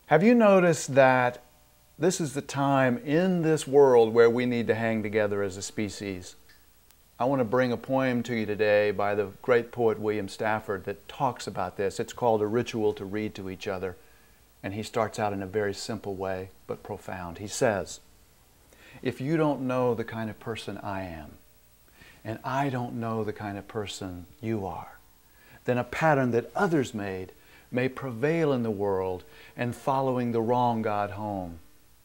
Have you noticed that this is the time in this world where we need to hang together as a species? I want to bring a poem to you today by the great poet William Stafford that talks about this. It's called A Ritual to Read to Each Other. And he starts out in a very simple way, but profound. He says, if you don't know the kind of person I am, and I don't know the kind of person you are, then a pattern that others made may prevail in the world, and following the wrong God home,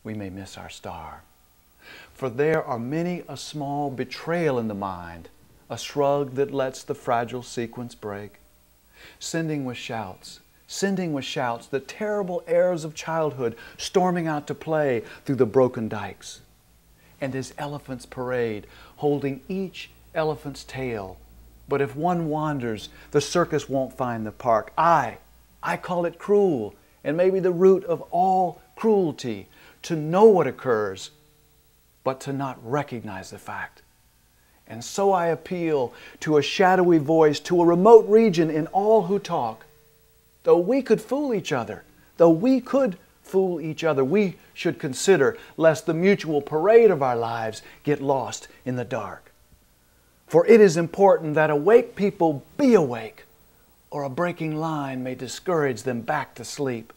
we may miss our star. For there are many a small betrayal in the mind, a shrug that lets the fragile sequence break. Sending with shouts, the terrible airs of childhood storming out to play through the broken dikes. And as elephants parade, holding each elephant's tail. But if one wanders, the circus won't find the park. I call it cruel, and maybe the root of all cruelty, to know what occurs, but to not recognize the fact. And so I appeal to a shadowy voice, to a remote region in all who talk. Though we could fool each other, we should consider lest the mutual parade of our lives get lost in the dark. For it is important that awake people be awake, or a breaking line may discourage them back to sleep.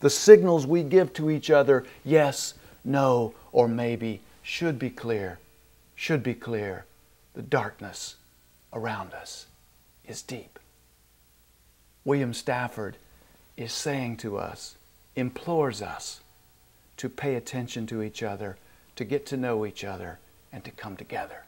The signals we give to each other, yes, no, or maybe, should be clear. The darkness around us is deep. William Stafford is saying to us, implores us to pay attention to each other, to get to know each other, and to come together.